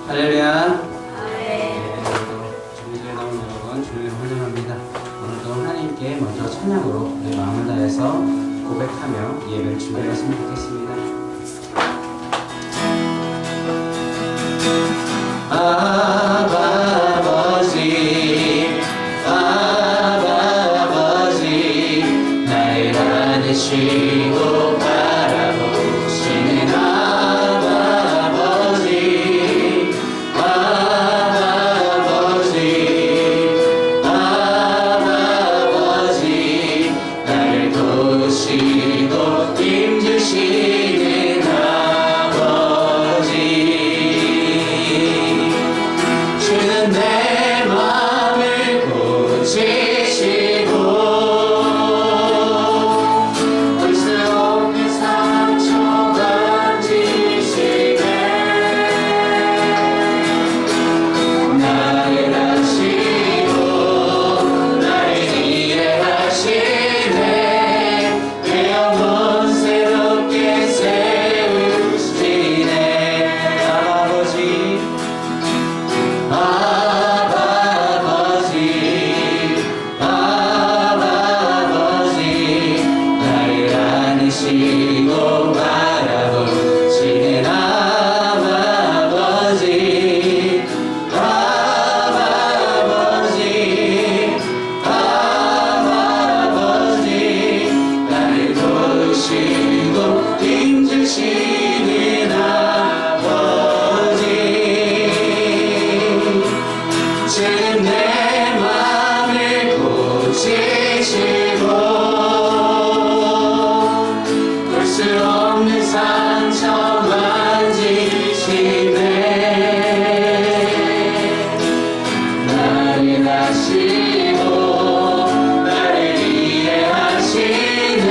할렐루야. 네, 주님께 나온 여러분, 주님을 환영합니다. 오늘도 하나님께 먼저 찬양으로 내 마음을 다해서 고백하며 예배를 준비했으면 좋겠습니다. 아버지, 아버지, 나를 안으시고 바라보시는 아버지, 아버지, 아버지, 나를 도우시고 힘주시는 아버지, 주는 내 마음을 고치시고 볼 수 없는 상처 만지시네. 나를 아시고 나를 이해하시네. 내 영혼 새롭게 세우시네. 아버지, 아버지, 아버지, 나를 안으시고 바라보시는 아버지, 아버지, 아버지, 나를 도우시고 힘주시는 아버지, 주는 내 마음을 고치시고 볼 수 없는 상처 만지시네. 나를 아시고 나를 이해하시네.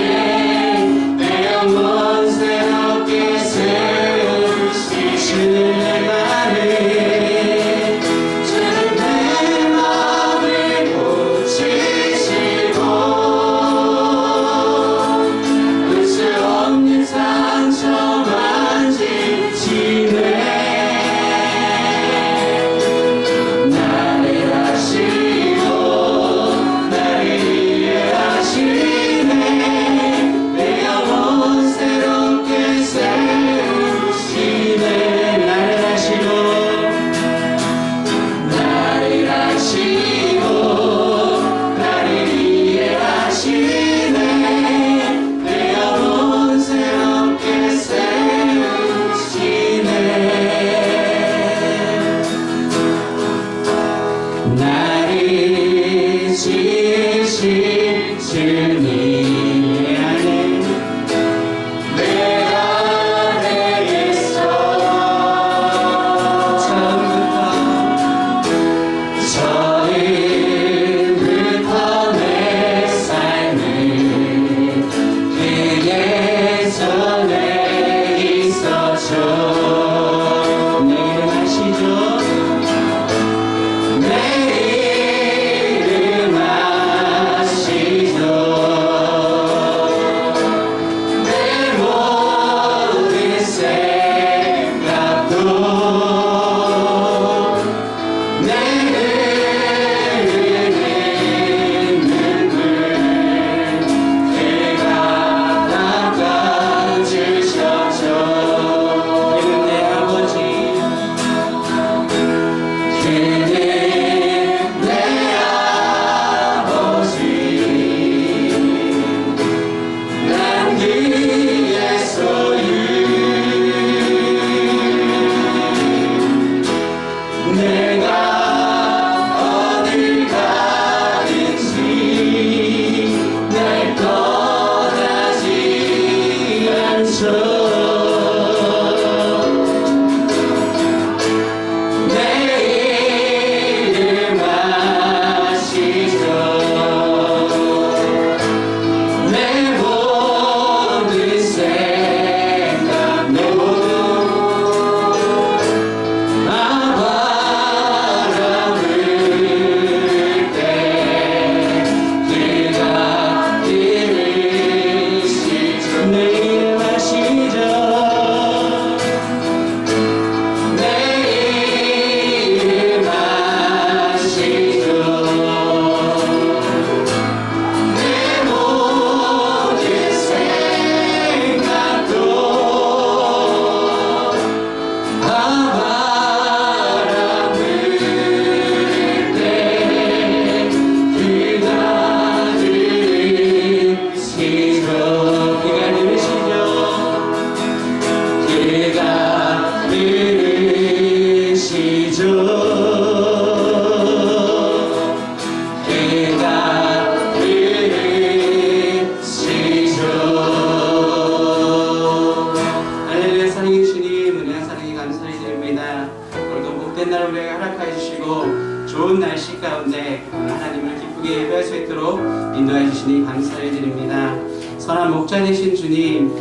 내 영혼 새롭게 세우시네. 주는 내 마음을 고치시고 볼 수 없는 상처 만지시네. 나를 아시고 나를 이해하시네. 내 영혼 새롭게 세우시네. 나를 아시고 나를 아시고 나를 이해하시네. 내 영혼 새롭게 세우시네. 나를 지으신 주님 안에 내 안에 있어. 처음부터 내 삶을 그의 손에 있어줘. 내 이름 아시죠? 내 이름 아시죠? 내 모든 생각도 내 흐르는 눈물 그가 닦아주셨죠. 그는 내 아버지, 그는 내 아버지, 난 그의 소유. 내가 어딜 가든지 날 떠나지 않죠. 내 이름 아시죠? 내 모든 생각도 바람 불 때 그가 들으시죠. 내 이름 아시죠? 좋은 날씨 가운데 하나님을 기쁘게 예배할 수 있도록 인도해 주시니 감사를 드립니다. 선한 목자 되신 주님,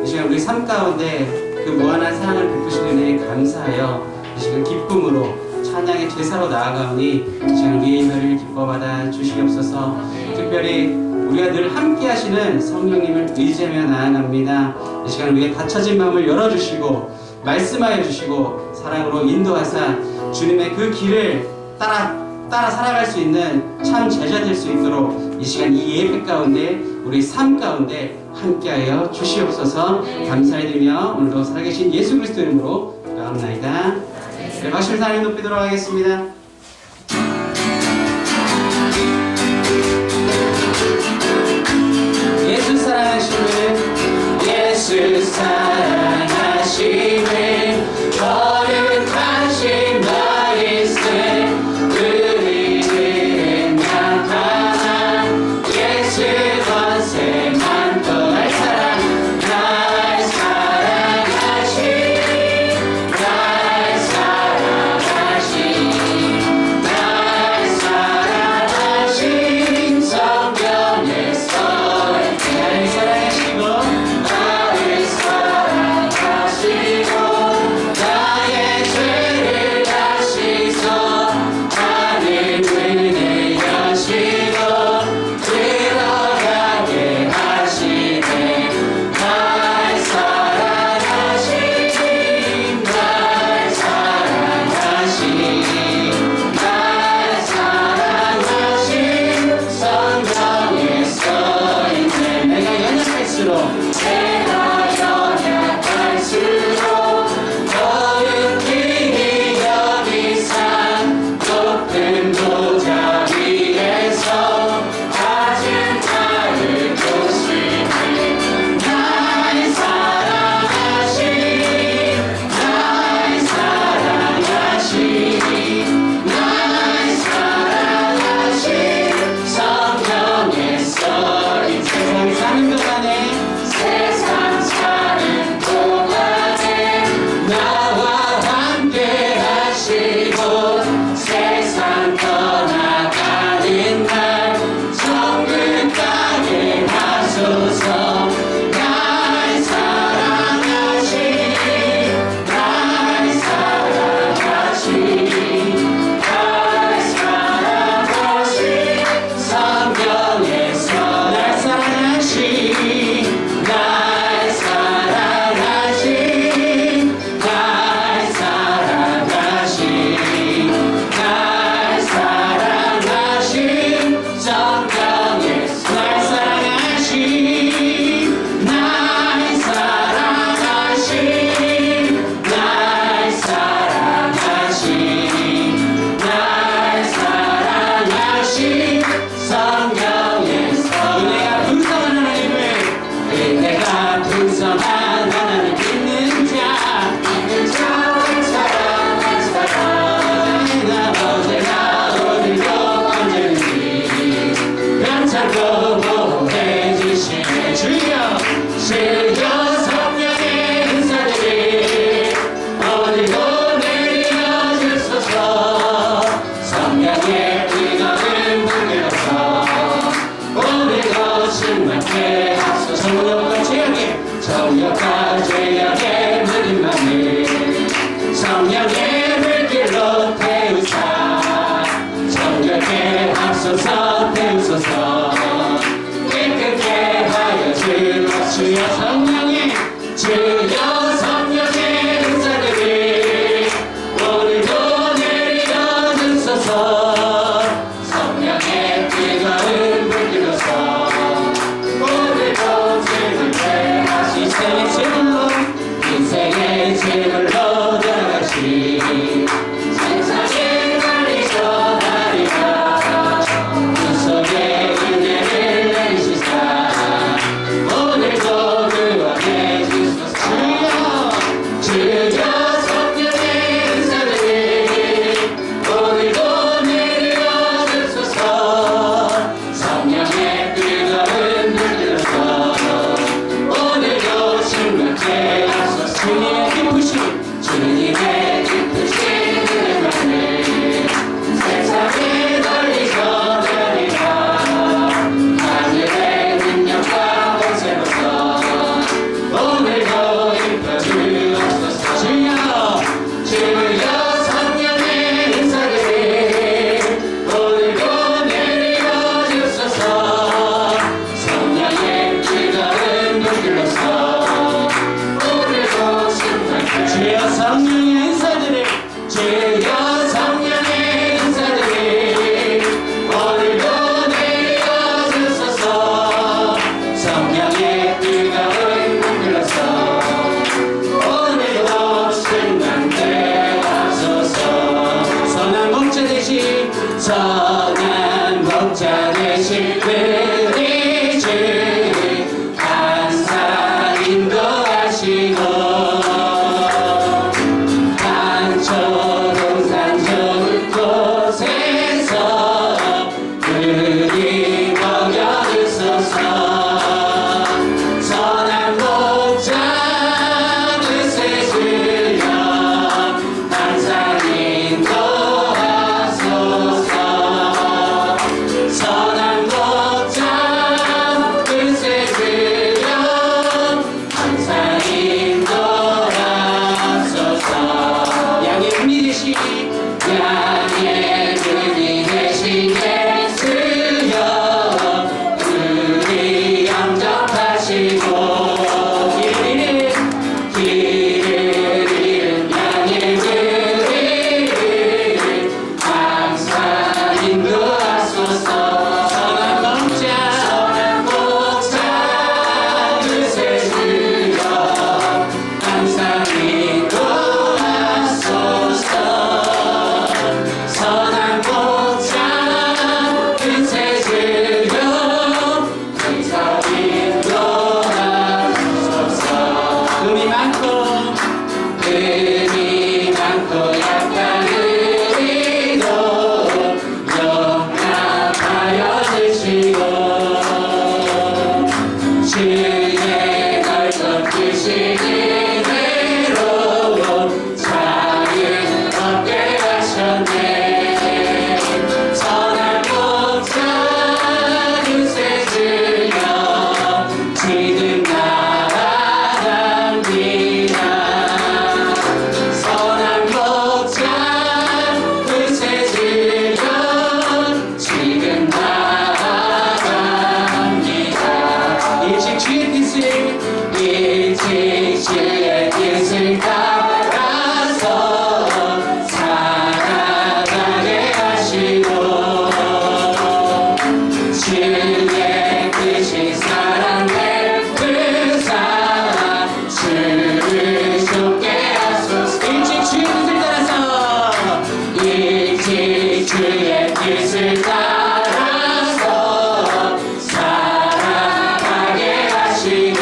이 시간 우리 삶 가운데 그 무한한 사랑을 베푸시는 은혜에 감사하여 이 시간 기쁨으로 찬양의 제사로 나아가오니 이 시간 우리의 예배를 기뻐받아 주시옵소서. 특별히 우리가 늘 함께 하시는 성령님을 의지하며 나아갑니다. 이 시간 우리의 닫혀진 마음을 열어주시고 말씀하여 주시고 사랑으로 인도하사 주님의 그 길을 따라 살아갈 수 있는 참 제자 될 수 있도록 이 시간 이 예배 가운데 우리 삶 가운데 함께하여 주시옵소서. 감사드리며 오늘도 살아계신 예수 그리스도 이름으로 기도합나이다. 네, 박수를 하나님 높이도록 하겠습니다. 예수 사랑하시는 예수 사랑하시는 거룩하신 말씀 우리는 약한 예수 권세만 더할 사랑 날 사랑하신 성경에서 나를 사랑하시고 나의 죄를 다시서 하늘 문을 여시고 들어가게 하시네. 날 사랑하신 성경에서 이제 내가 연약할수록 더욱히 여기산 높은 보좌 위에서 낮은 나를 보시네. 날 사랑하신 성경에서 이 세상 사는 동안에 나와 함께 하시고 세상 떠나가는 날 천국 가게 하소서. 날 사랑하신 성경에서 날 사랑하신 은혜가 풍성한 하나님을 믿는 자 어제나 오늘도 언제든지 변찮고 보호해 주시네. 주여 성령의 은사들이 오늘도 내려 주소서. 성령의 뜨거운 불길로서 오늘도 충만케 하소서. 정욕과 죄악의 모든 맘을 성령의 물길로 태우사 정결케 하소서. 태우소서. 깨끗게 하여 주여 성령의 은사들이 오늘도 내려 주소서. 성령의 뜨거운 불길로서 인생의 제물로 돌아가시 세상의 날이 전하리라. 그 속에 은혜를 내리시사 오늘도 그 안에 주소서. 주여 주의 뜻을 따라서 살아가게 하시고 주의 뜻이 사랑될 그 사람 주를 좁게 하소서. 일찍 주의 뜻을 따라서 일찍 주의 뜻을 따라서 살아가게 하시고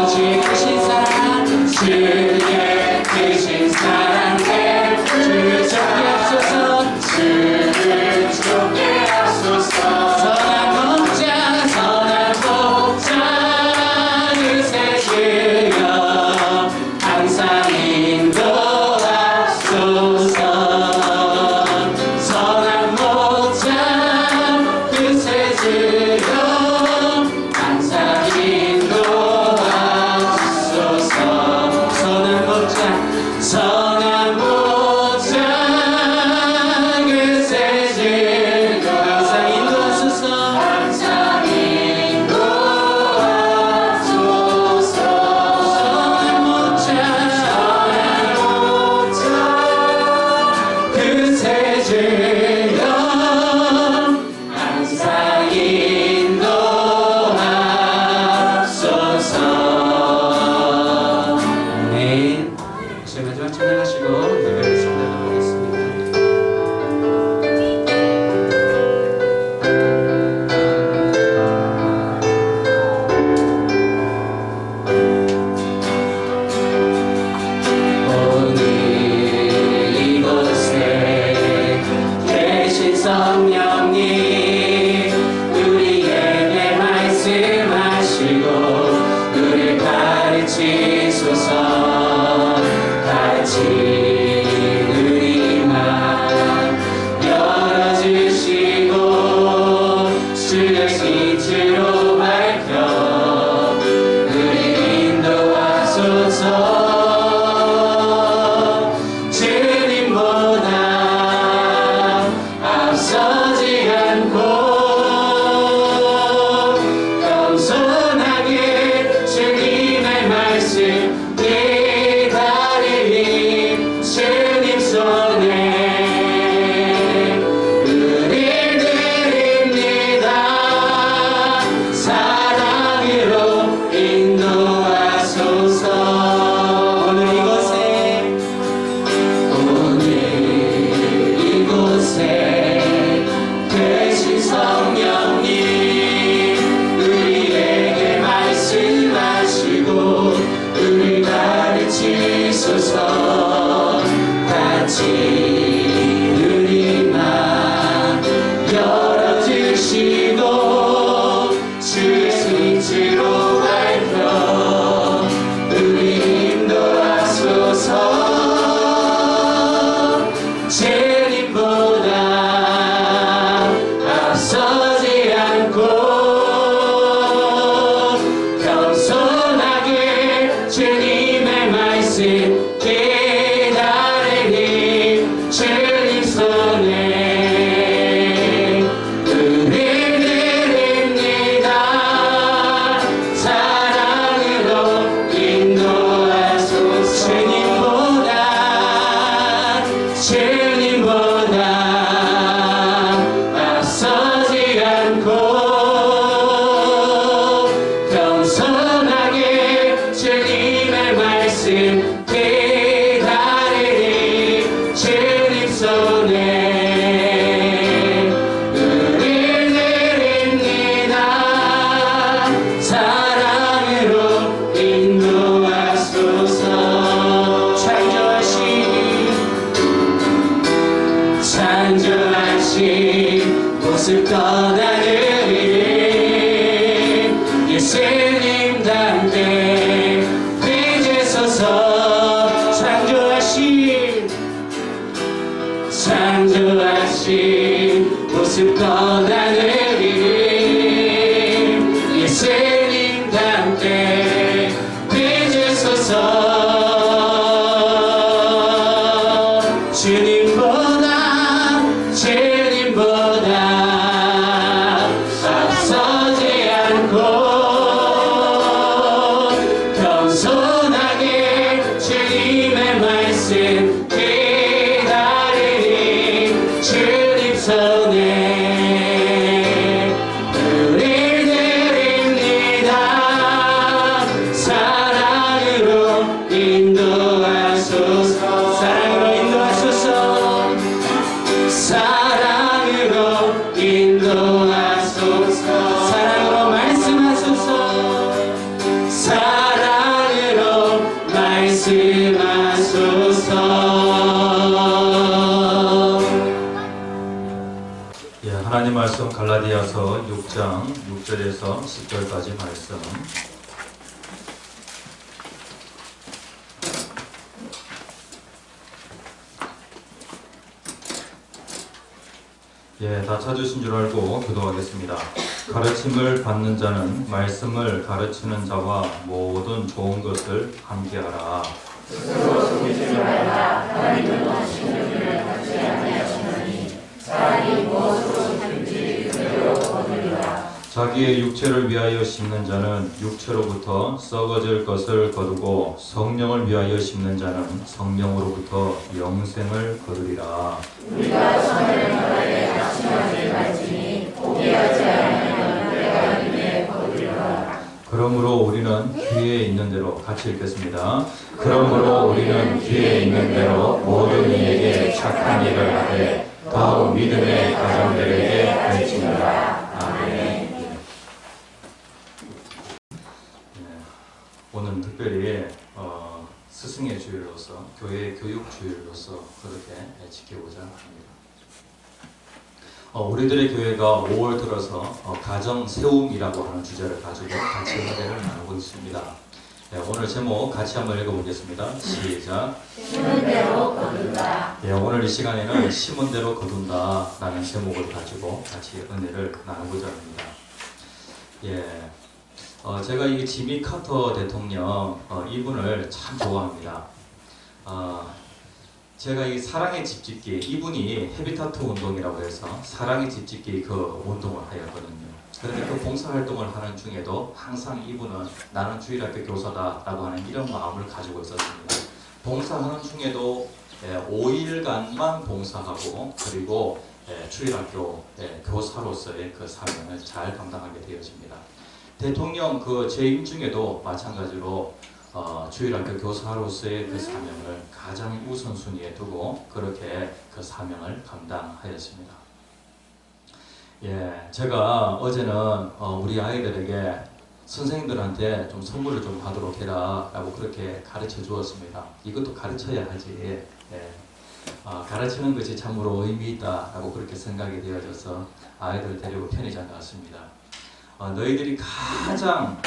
주의 크신 사랑 주의 크신 사랑에 주를 좁게 하소서. 주를 좁게 하소서. 선한 목자 그새 주여 항상 인도하소서. 선한 목자 그새 주여 항상 인도하소서. 선한 목자 그새 주여 항상 인도하소서. 항상 인도하소서. 선한 목자 그새 주여 항상 인도하소서. 아멘. 이제 마지막 찬양하시고 예배를 시작하도록 하겠습니다. 오늘 이곳에 계신 성령님 우리에게 말씀하시고 우리를 가르치소서. 같이 우리 맘 열어주시고 주의 빛으로 밝혀 우리 인도하소서. 주님보다 앞서지 않고 겸손하게 주님의 말씀 기다리니 주님 손에 우리 드립니다. 사랑으로 인도하소서. 오늘 이곳에 계신 성령님 우리에게 말씀하시고 우리 가르치소서. 같이 우리 맘 열어주시고 주의 빛으로 밝혀 우리 인도하소서. 주님보다 앞서지 않고 겸손하게 주님의 말씀 기다리니 주님 손에 우리 드립니다. 사랑으로 인도하소서. 주님보다 앞서지 않고 겸손하게 주님의 말씀 기다리니 주님 손에 우리 드립니다. 사랑으로 인도하소서. 창조하신 모습 떠나는 일 예수님 담대 빚으소서. 창조하신 모습 떠나는 일 예수님 담대 빚으소서. 주님보다 앞서지 않고 겸손하게 말씀 갈라디아서 6장 6절에서 10절까지 말씀. 다 찾으신 줄 알고 기도하겠습니다. 가르침을 받는 자는 말씀을 가르치는 자와 모든 좋은 것을 함께하라. 스스로 숨기지 말라. 하나님은 신령을 갖지 아니하시나니 사람이 무엇으로든지 그대로 거두리라. 자기의 육체를 위하여 심는 자는 육체로부터 썩어질 것을 거두고 성령을 위하여 심는 자는 성령으로부터 영생을 거두리라. 우리가 선을 바라에 낙심하지 말지니 포기하지 않으면 내가 이에 거두리라. 그러므로 우리는 귀에 있는 대로 같이 읽겠습니다. 그러므로 우리는 귀에 있는 대로 모든 이에게 착한 일을 하되 더욱 믿음의 가정들에게 가르치노라. 아멘. 오늘 특별히 스승의 주일로서 교회 교육 주일로서 그렇게 지켜보자 합니다. 우리들의 교회가 5월 들어서 가정 세움이라고 하는 주제를 가지고 같이 은혜를 나누고 있습니다. 오늘 제목 같이 한번 읽어보겠습니다. 시작. 심은 대로 거둔다. 오늘 이 시간에는 심은 대로 거둔다 라는 제목을 가지고 같이 은혜를 나누고자 합니다. 제가 이 지미 카터 대통령 이분을 참 좋아합니다. 제가 이 사랑의 집짓기, 이분이 헤비타트 운동이라고 해서 사랑의 집짓기 그 운동을 하였거든요. 그런데 그 봉사활동을 하는 중에도 항상 이분은 나는 주일학교 교사다라고 하는 이런 마음을 가지고 있었습니다. 봉사하는 중에도 5일간만 봉사하고 그리고 주일학교 교사로서의 그 사명을 잘 감당하게 되어집니다. 대통령 그 재임 중에도 마찬가지로 주일학교 교사로서의 그 사명을 가장 우선순위에 두고 그렇게 그 사명을 감당하였습니다. 제가 어제는 우리 아이들에게 선생님들한테 좀 선물을 좀 하도록 해라 라고 그렇게 가르쳐 주었습니다. 이것도 가르쳐야 하지. 가르치는 것이 참으로 의미 있다 라고 그렇게 생각이 되어져서 아이들 데리고 편의점 갔습니다. 너희들이 가장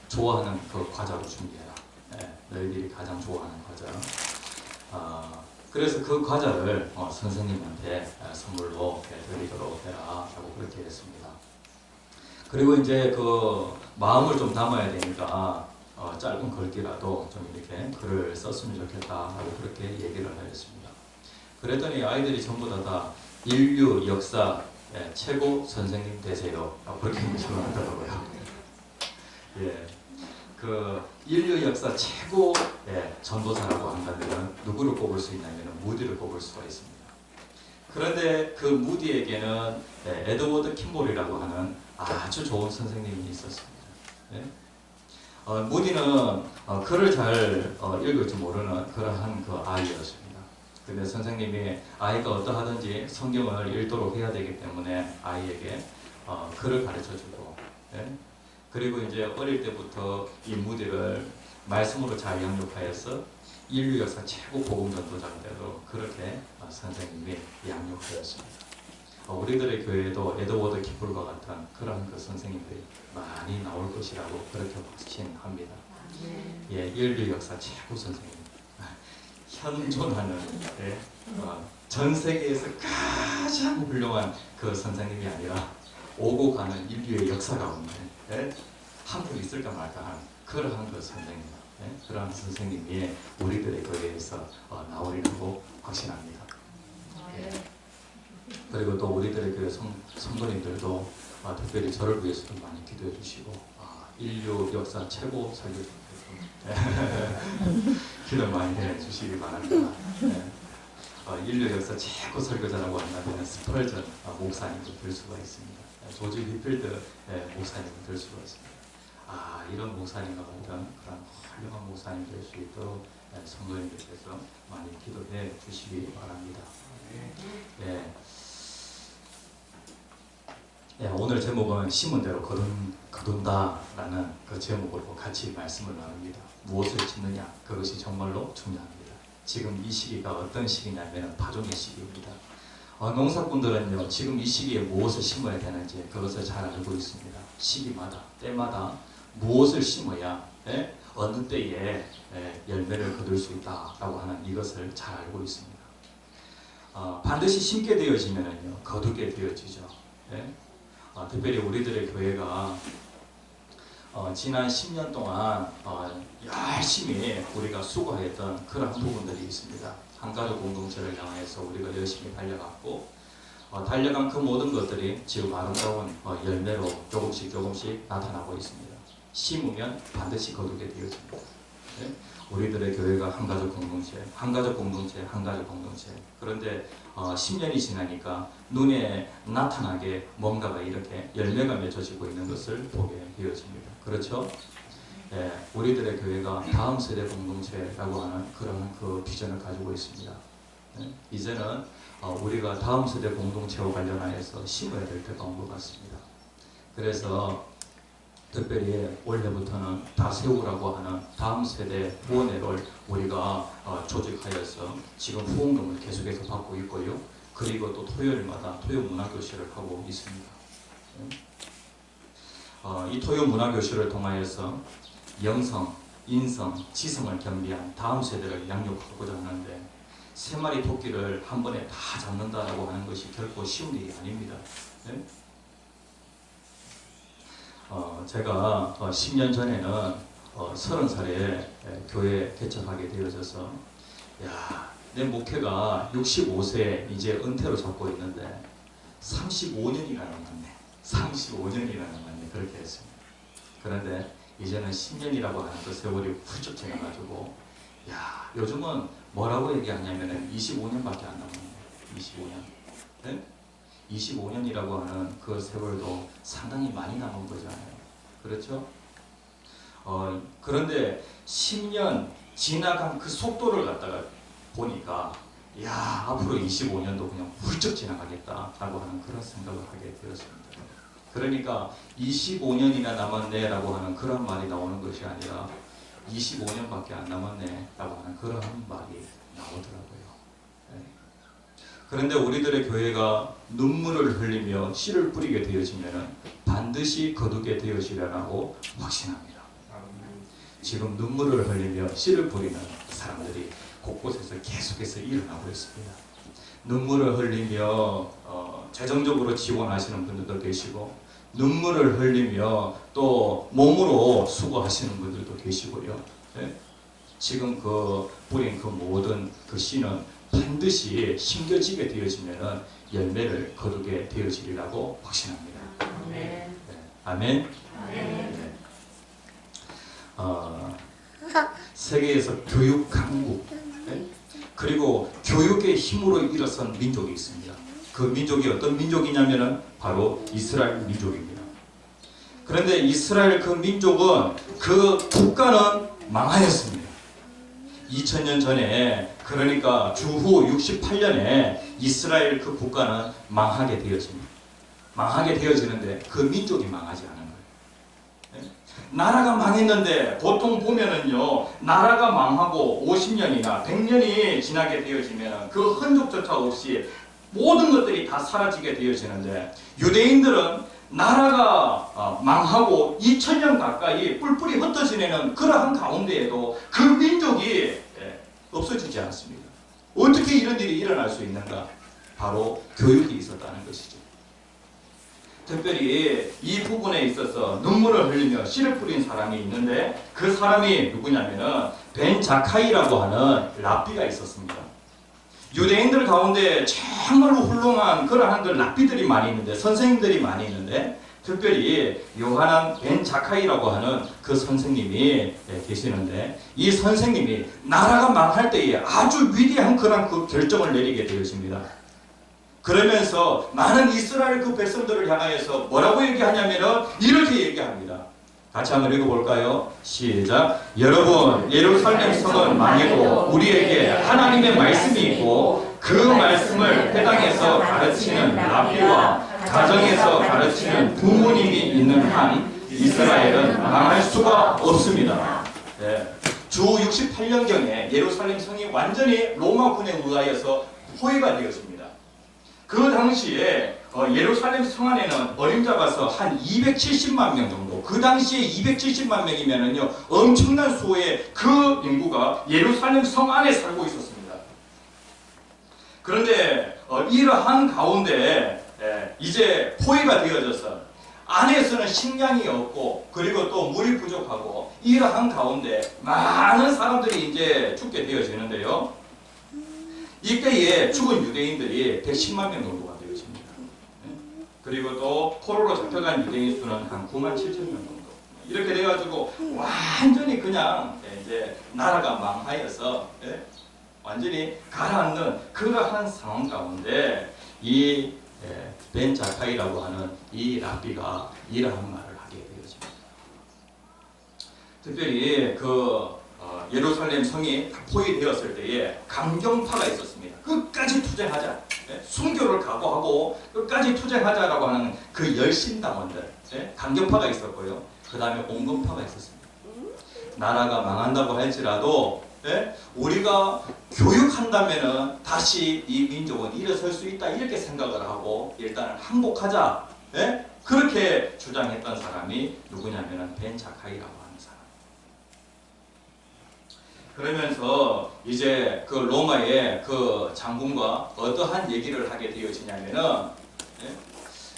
좋아하는 그 과자로 준비해라. 너희들이 가장 좋아하는 과자. 그래서 그 과자를 선생님한테 선물로 드리도록 해라 라고 그렇게 했습니다. 그리고 이제 그 마음을 좀 담아야 되니까 짧은 글귀라도 좀 이렇게 글을 썼으면 좋겠다 라고 그렇게 얘기를 하였습니다. 그랬더니 아이들이 전부 다 인류 역사 최고 선생님 되세요 라고 그렇게 인식을 하더라고요. 그 인류 역사 최고 전도사라고 한다면 누구를 꼽을 수 있냐면 무디를 꼽을 수가 있습니다. 그런데 그 무디에게는 에드워드 킴볼이라고 하는 아주 좋은 선생님이 있었습니다. 무디는 글을 잘 읽을 줄 모르는 그러한 그 아이였습니다. 근데 선생님이 아이가 어떠하든지 성경을 읽도록 해야 되기 때문에 아이에게 글을 가르쳐주고 그리고 이제 어릴 때부터 이 무디를 말씀으로 잘 양육하여서 인류 역사 최고 복음 전도자가 되도록 그렇게 선생님이 양육하였습니다. 우리들의 교회에도 에드워드 키플과 같은 그런 그 선생님들이 많이 나올 것이라고 그렇게 확신합니다. 인류 역사 최고 선생님, 현존하는 전 세계에서 가장 훌륭한 그 선생님이 아니라 오고 가는 인류의 역사 가운데 한 분 있을까 말까 하는 그러한 그 선생님, 그러한 선생님이 우리들의 교회에서 나오리라고 확신합니다. 그리고 또 우리들의 교회 성도님들도 특별히 저를 위해서도 많이 기도해 주시고 인류 역사 최고 설교자 기도 많이 해 주시기 바랍니다. 인류 역사 최고 설교자라고 한다면 스펄전 목사님도 될 수가 있습니다. 조지 휘필드 목사님도 될 수가 있습니다. 이런 목사님과 같은 그런 훌륭한 목사님 될 수 있도록 성도님들께서 많이 기도해 주시기 바랍니다. 오늘 제목은 심은 대로 거둔다라는 그 제목으로 같이 말씀을 나눕니다. 무엇을 짓느냐, 그것이 정말로 중요합니다. 지금 이 시기가 어떤 시기냐면 파종의 시기입니다. 농사꾼들은요 지금 이 시기에 무엇을 심어야 되는지 그것을 잘 알고 있습니다. 시기마다 때마다 무엇을 심어야 어느 때에 열매를 거둘 수 있다라고 하는 이것을 잘 알고 있습니다. 반드시 심게 되어지면은요 거두게 되어지죠. 특별히 우리들의 교회가 지난 10년 동안 열심히 우리가 수고했던 그런 부분들이 있습니다. 한가족 공동체를 향해서 우리가 열심히 달려갔고 달려간 그 모든 것들이 지금 아름다운 열매로 조금씩 나타나고 있습니다. 심으면 반드시 거두게 되어집니다. 우리들의 교회가 한가족 공동체. 그런데 10년이 지나니까 눈에 나타나게 뭔가가 이렇게 열매가 맺어지고 있는 것을 보게 되어집니다. 그렇죠? 우리들의 교회가 다음 세대 공동체라고 하는 그런 그 비전을 가지고 있습니다. 이제는 우리가 다음 세대 공동체와 관련하여서 심어야 될 때가 온 것 같습니다. 그래서 특별히 올해부터는 다세우라고 하는 다음 세대 후원회를 우리가 조직하여서 지금 후원금을 계속해서 받고 있고요. 그리고 또 토요일마다 토요 문화교실을 하고 있습니다. 이 토요 문화교실을 통하여서 영성, 인성, 지성을 겸비한 다음 세대를 양육하고자 하는데 3마리 토끼를 한 번에 다 잡는다라고 하는 것이 결코 쉬운 일이 아닙니다. 제가 10년 전에는 30살에 교회 개척하게 되어져서 내 목회가 65세 이제 은퇴로 잡고 있는데 35년이나 남았네. 35년이나 남았네. 그렇게 했습니다. 그런데 이제는 10년이라고 하는 그 세월이 훌쩍 지나가지고 요즘은 뭐라고 얘기하냐면은 25년밖에 안 남았네. 25년. 25년이라고 하는 그 세월도 상당히 많이 남은 거잖아요. 그렇죠? 그런데 10년 지나간 그 속도를 갖다가 보니까 앞으로 25년도 그냥 훌쩍 지나가겠다라고 하는 그런 생각을 하게 되었습니다. 그러니까 25년이나 남았네 라고 하는 그런 말이 나오는 것이 아니라 25년밖에 안 남았네 라고 하는 그런 말이 나오더라고요. 그런데 우리들의 교회가 눈물을 흘리며 씨를 뿌리게 되어지면 반드시 거두게 되어지리라고 확신합니다. 지금 눈물을 흘리며 씨를 뿌리는 사람들이 곳곳에서 계속해서 일어나고 있습니다. 눈물을 흘리며 재정적으로 지원하시는 분들도 계시고 눈물을 흘리며 또 몸으로 수고하시는 분들도 계시고요. 지금 그 뿌린 그 모든 그 씨는 반드시 심겨지게 되어지면 열매를 거두게 되어지리라고 확신합니다. 아멘. 아멘. 아멘. 세계에서 교육 강국 그리고 교육의 힘으로 일어선 민족이 있습니다. 그 민족이 어떤 민족이냐면은 바로 이스라엘 민족입니다. 그런데 이스라엘 그 민족은 그 국가는 망하였습니다. 2000년 전에 그러니까 주후 68년에 이스라엘 그 국가는 망하게 되어집니다. 망하게 되어지는데 그 민족이 망하지 않은 거예요. 나라가 망했는데 보통 보면은요 나라가 망하고 50년이나 100년이 지나게 되어지면 그 흔적조차 없이 모든 것들이 다 사라지게 되어지는데 유대인들은 나라가 망하고 2000년 가까이 뿔뿔이 흩어지는 그러한 가운데에도 그 민족이 없어지지 않습니다. 어떻게 이런 일이 일어날 수 있는가? 바로 교육이 있었다는 것이죠. 특별히 이 부분에 있어서 눈물을 흘리며 씨를 뿌린 사람이 있는데 그 사람이 누구냐면은 벤 자카이라고 하는 랍비가 있었습니다. 유대인들 가운데 정말로 훌륭한 그러한 그 랍비들이 많이 있는데 선생님들이 많이 있는데 특별히 요하난 벤 자카이라고 하는 그 선생님이 계시는데 이 선생님이 나라가 망할 때에 아주 위대한 그런 그 결정을 내리게 되어집니다. 그러면서 많은 이스라엘 그 백성들을 향하여서 뭐라고 얘기하냐면은 이렇게 얘기합니다. 같이 한번 읽어볼까요? 시작. 여러분, 예루살렘 성은 망해도 우리에게 하나님의 말씀이 있고 그 말씀을 회당에서 가르치는 랍비와 가정에서 가르치는 부모님이 있는 한 이스라엘은 망할 수가 없습니다. 주 68년경에 예루살렘 성이 완전히 로마군에 의하여서 포위가 되었습니다. 그 당시에 예루살렘 성 안에는 어림잡아서 한 270만 명 정도, 그 당시에 270만 명이면은요 엄청난 수의 그 인구가 예루살렘 성 안에 살고 있었습니다. 그런데 이러한 가운데 이제 포위가 되어져서 안에서는 식량이 없고 그리고 또 물이 부족하고 이러한 가운데 많은 사람들이 이제 죽게 되어지는데요. 이때에 죽은 유대인들이 110만 명 정도가 되어집니다. 그리고 또 포로로 잡혀간 유대인 수는 한 9만 7천 명 정도. 이렇게 돼가지고 완전히 그냥 이제 나라가 망하여서 완전히 가라앉는 그러한 상황 가운데 이 벤 자카이라고 하는 이 랍비가 이러한 말을 하게 되어집니다. 특별히 예루살렘 성이 포위되었을 때에 강경파가 있었습니다. 끝까지 투쟁하자, 순교를 각오하고 끝까지 투쟁하자라고 하는 그 열심당원들, 강경파가 있었고요. 그 다음에 온건파가 있었습니다. 나라가 망한다고 할지라도 우리가 교육한다면은 다시 이 민족은 일어설 수 있다 이렇게 생각을 하고 일단은 항복하자, 그렇게 주장했던 사람이 누구냐면은 벤 자카이라고 하는 사람. 그러면서 이제 그 로마의 그 장군과 어떠한 얘기를 하게 되어지냐면은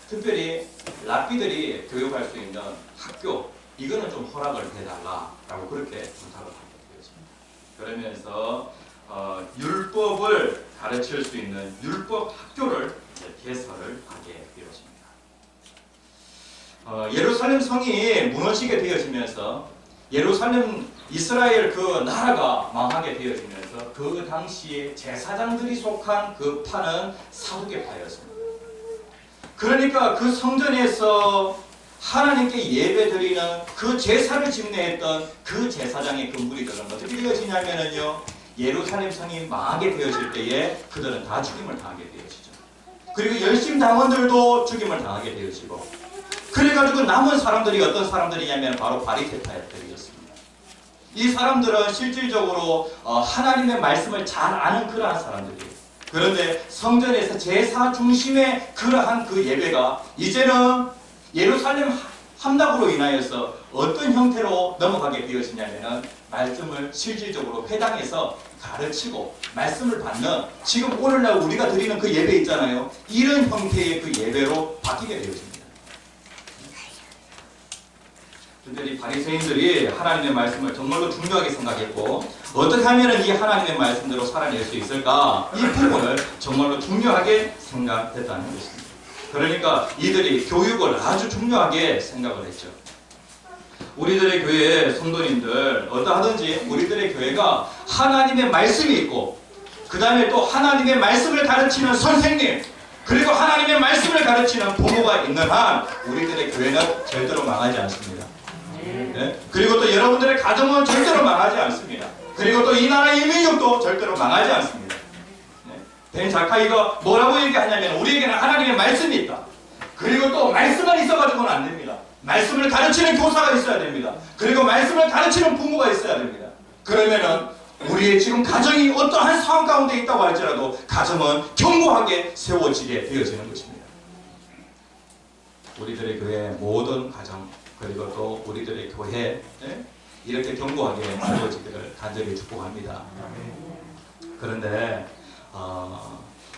특별히 랍비들이 교육할 수 있는 학교 이거는 좀 허락을 해달라라고 그렇게 부탁을 하게 되어집니다. 그러면서 율법을 가르칠 수 있는 율법 학교를 개설을 하게 되어집니다. 예루살렘 성이 무너지게 되어지면서 예루살렘 이스라엘 그 나라가 망하게 되어지면서 그 당시에 제사장들이 속한 그 파는 사두개파였습니다. 그러니까 그 성전에서 하나님께 예배드리는 그 제사를 집례했던 그 제사장의 그 무리들은 어떻게 되어지냐면요, 예루살렘 성이 망하게 되어질 때에 그들은 다 죽임을 당하게 되어지죠. 그리고 열심 당원들도 죽임을 당하게 되어지고, 그래가지고 남은 사람들이 어떤 사람들이냐면 바로 바리새파였습니다. 이 사람들은 실질적으로 하나님의 말씀을 잘 아는 그러한 사람들이에요. 그런데 성전에서 제사 중심의 그러한 그 예배가 이제는 예루살렘 함락으로 인하여서 어떤 형태로 넘어가게 되어지냐면은 말씀을 실질적으로 회당에서 가르치고 말씀을 받는, 지금 오늘날 우리가 드리는 그 예배 있잖아요. 이런 형태의 그 예배로 바뀌게 되어집니다. 특별히 바리새인들이 하나님의 말씀을 정말로 중요하게 생각했고, 어떻게 하면 이 하나님의 말씀대로 살아낼 수 있을까, 이 부분을 정말로 중요하게 생각했다는 것입니다. 그러니까 이들이 교육을 아주 중요하게 생각을 했죠. 우리들의 교회 성도님들 어떠하든지 우리들의 교회가 하나님의 말씀이 있고, 그 다음에 또 하나님의 말씀을 가르치는 선생님, 그리고 하나님의 말씀을 가르치는 부모가 있는 한 우리들의 교회는 절대로 망하지 않습니다. 그리고 또 여러분들의 가정은 절대로 망하지 않습니다. 그리고 또 이 나라의 민족도 절대로 망하지 않습니다. 벤 자카이가 뭐라고 얘기하냐면, 우리에게는 하나님의 말씀이 있다. 그리고 또 말씀만 있어가지고는 안 됩니다. 말씀을 가르치는 교사가 있어야 됩니다. 그리고 말씀을 가르치는 부모가 있어야 됩니다. 그러면은 우리의 지금 가정이 어떠한 상황 가운데 있다고 할지라도 가정은 견고하게 세워지게 되어지는 것입니다. 우리들의 교회 모든 가정, 그리고 또 우리들의 교회 이렇게 견고하게 세워지기를 간절히 축복합니다. 그런데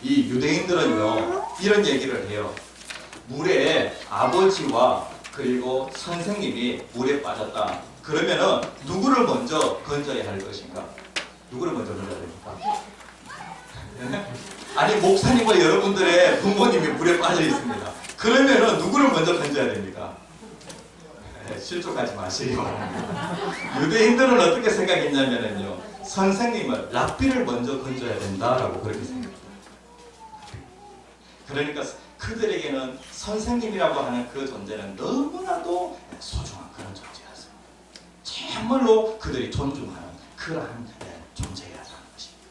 이 유대인들은요 이런 얘기를 해요. 물에 아버지와 그리고 선생님이 물에 빠졌다. 그러면은 누구를 먼저 건져야 할 것인가? 누구를 먼저 건져야 됩니까? 아니, 목사님과 여러분들의 부모님이 물에 빠져 있습니다. 그러면은 누구를 먼저 건져야 됩니까? 실족하지 마시기 바랍니다. 유대인들은 어떻게 생각했냐면요, 선생님을, 랍비를 먼저 건져야 된다라고 그렇게 생각합니다. 그러니까 그들에게는 선생님이라고 하는 그 존재는 너무나도 소중한 그런 존재였습니다. 정말로 그들이 존중하는 그러한 존재라는 것입니다.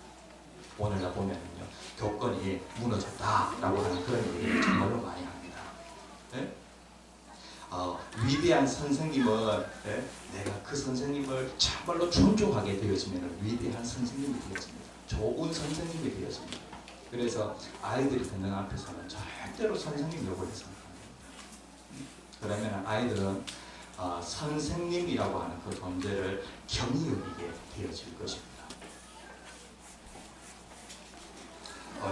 오늘날 보면은요, 교권이 무너졌다라고 하는 그런 얘기를 정말로 많이 합니다. 위대한 선생님은 내가 그 선생님을 정말로 존중하게 되어지면 위대한 선생님이 되어집니다. 좋은 선생님이 되어집니다. 그래서 아이들이 듣는 앞에서는 절대로 선생님 욕을 해서는 안 됩니다. 그러면 아이들은 선생님이라고 하는 그 존재를 경히 여기게 되어질 것입니다.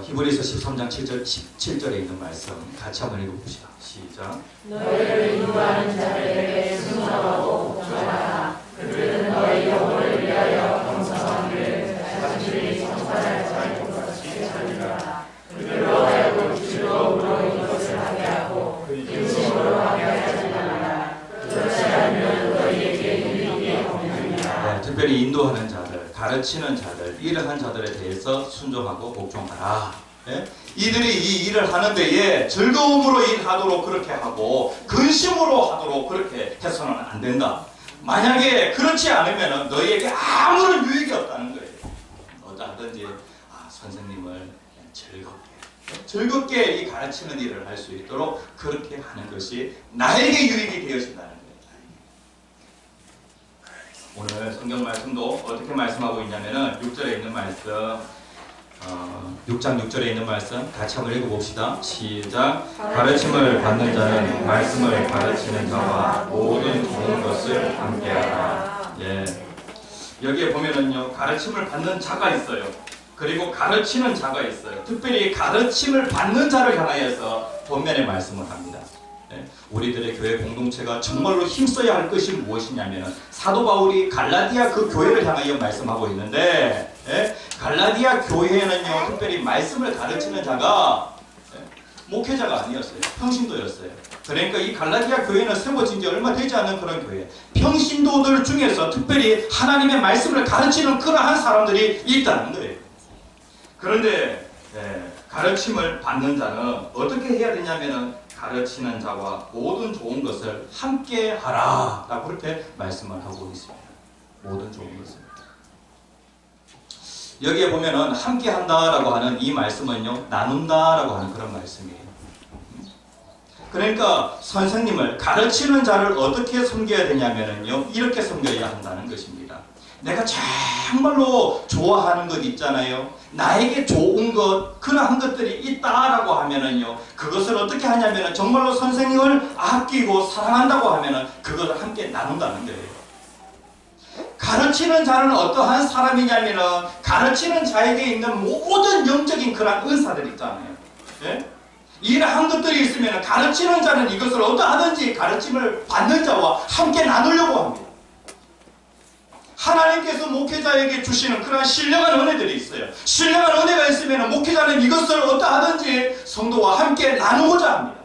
히브리서 13장 17절에 있는 말씀 같이 한번 읽어봅시다. 시작. 너희를 인도하는 자들에게 순종하고 복종하라. 그들은 너희 영혼을 위하여 경성하기를 자신들이 성산할 자의 같이 살리라. 그들로 하여금 즐거움으로 이것을 하게 하고 근심으로 하게 하지 말라. 그렇지 않으면 너희에게 유익이 없느니라. 네, 특별히 인도하는 자들, 가르치는 자들, 일을 한 자들에 대해서 순종하고 복종하라. 네? 이들이 이 일을 하는 데에 즐거움으로 일하도록 그렇게 하고 근심으로 하도록 그렇게 해서는 안 된다. 만약에 그렇지 않으면 너희에게 아무런 유익이 없다는 거예요. 어떠하든지 선생님을 즐겁게 이 가르치는 일을 할 수 있도록 그렇게 하는 것이 나에게 유익이 되어진다는 거예요. 오늘 성경 말씀도 어떻게 말씀하고 있냐면은 6절에 있는 말씀, 6장 6절에 있는 말씀 같이 한번 읽어봅시다. 시작. 가르침을 받는 자는 말씀을 가르치는 자와 모든 좋은 것을 함께하라. 예. 여기에 보면은요, 가르침을 받는 자가 있어요. 그리고 가르치는 자가 있어요. 특별히 가르침을 받는 자를 향하여서 본면의 말씀을 합니다. 예. 우리들의 교회 공동체가 정말로 힘써야 할 것이 무엇이냐면 사도 바울이 갈라디아 그 교회를 향하여 말씀하고 있는데, 예? 갈라디아 교회에는요 특별히 말씀을 가르치는 자가 목회자가 아니었어요. 평신도였어요. 그러니까 이 갈라디아 교회는 세워진 지 얼마 되지 않은 그런 교회, 평신도들 중에서 특별히 하나님의 말씀을 가르치는 그러한 사람들이 있다는 거예요. 그런데 가르침을 받는 자는 어떻게 해야 되냐면은 가르치는 자와 모든 좋은 것을 함께 하라 라고 그렇게 말씀을 하고 있습니다. 모든 좋은 것을. 여기에 보면은 함께 한다라고 하는 이 말씀은요, 나눈다라고 하는 그런 말씀이에요. 그러니까 선생님을, 가르치는 자를 어떻게 섬겨야 되냐면은요, 이렇게 섬겨야 한다는 것입니다. 내가 정말로 좋아하는 것 있잖아요. 나에게 좋은 것, 그러한 것들이 있다라고 하면은요, 그것을 어떻게 하냐면은 정말로 선생님을 아끼고 사랑한다고 하면은 그것을 함께 나눈다는 거예요. 가르치는 자는 어떠한 사람이냐면은 가르치는 자에게 있는 모든 영적인 그런 은사들 있잖아요. 예? 이러한 것들이 있으면 가르치는 자는 이것을 어떠하든지 가르침을 받는 자와 함께 나누려고 합니다. 하나님께서 목회자에게 주시는 그런 신령한 은혜들이 있어요. 신령한 은혜가 있으면 목회자는 이것을 어떠하든지 성도와 함께 나누고자 합니다.